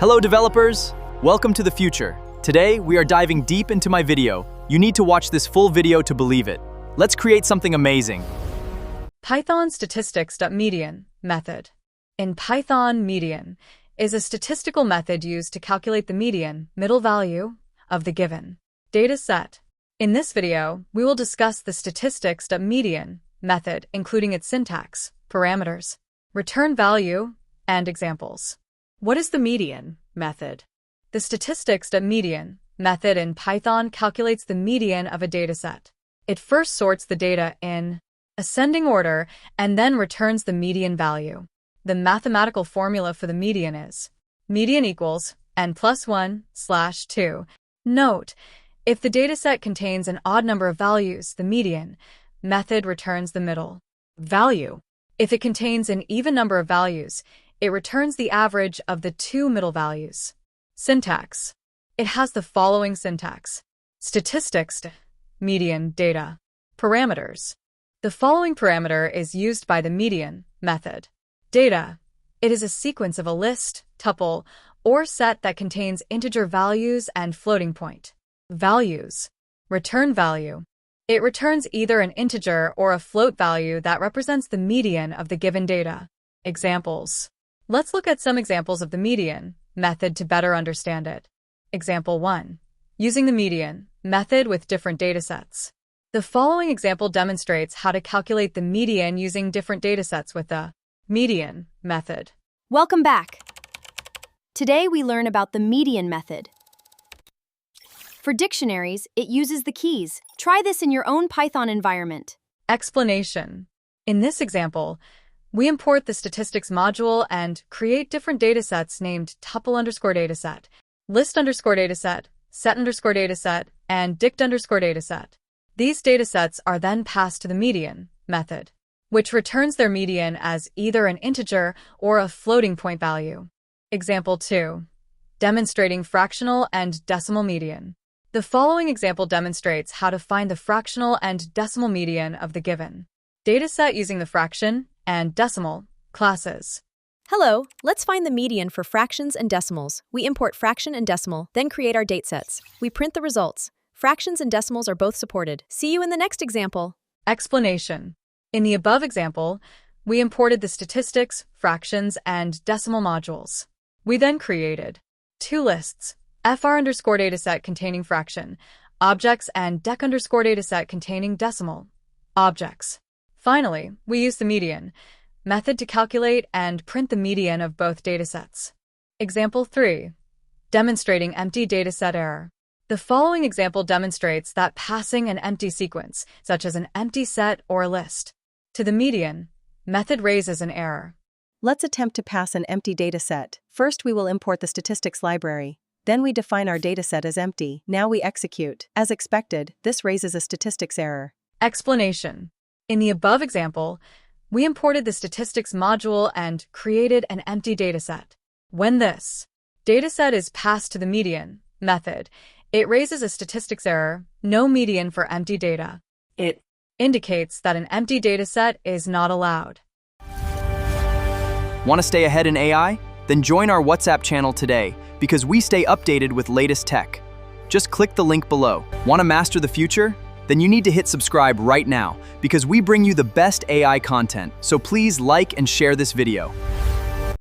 Hello developers! Welcome to the future. Today, we are diving deep into my video. You need to watch this full video to believe it. Let's create something amazing. Python statistics.median method. In Python, median is a statistical method used to calculate the median, middle value, of the given data set. In this video, we will discuss the statistics.median method, including its syntax, parameters, return value, and examples. What is the median method? The statistics.median method in Python calculates the median of a dataset. It first sorts the data in ascending order and then returns the median value. The mathematical formula for the median is median equals n plus 1/2. Note, if the dataset contains an odd number of values, the median method returns the middle value. If it contains an even number of values, it returns the average of the two middle values. Syntax. It has the following syntax. Statistics, median data. Parameters. The following parameter is used by the median method. Data. It is a sequence of a list, tuple, or set that contains integer values and floating point values. Return value. It returns either an integer or a float value that represents the median of the given data. Examples. Let's look at some examples of the median method to better understand it. Example 1. Using the median method with different datasets. The following example demonstrates how to calculate the median using different datasets with the median method. Welcome back. Today we learn about the median method. For dictionaries, it uses the keys. Try this in your own Python environment. Explanation. In this example, we import the statistics module and create different datasets named tuple_dataset, list_dataset, set_dataset, and dict_dataset. These datasets are then passed to the median method, which returns their median as either an integer or a floating point value. Example 2. Demonstrating fractional and decimal median. The following example demonstrates how to find the fractional and decimal median of the given dataset using the fraction and decimal classes. Hello, let's find the median for fractions and decimals. We import fraction and decimal, then create our datesets. We print the results. Fractions and decimals are both supported. See you in the next example. Explanation. In the above example, we imported the statistics, fractions, and decimal modules. We then created two lists, fr_dataset containing fraction objects and dec_dataset containing decimal objects. Finally, we use the median method to calculate and print the median of both datasets. Example 3. Demonstrating empty dataset error. The following example demonstrates that passing an empty sequence, such as an empty set or a list, to the median method raises an error. Let's attempt to pass an empty dataset. First, we will import the statistics library. Then we define our dataset as empty. Now we execute. As expected, this raises a statistics error. Explanation. In the above example, we imported the statistics module and created an empty dataset. When this dataset is passed to the median method, it raises a statistics error, no median for empty data. It indicates that an empty dataset is not allowed. Want to stay ahead in AI? Then join our WhatsApp channel today, because we stay updated with latest tech. Just click the link below. Want to master the future? Then you need to hit subscribe right now, because we bring you the best AI content, so please like and share this video.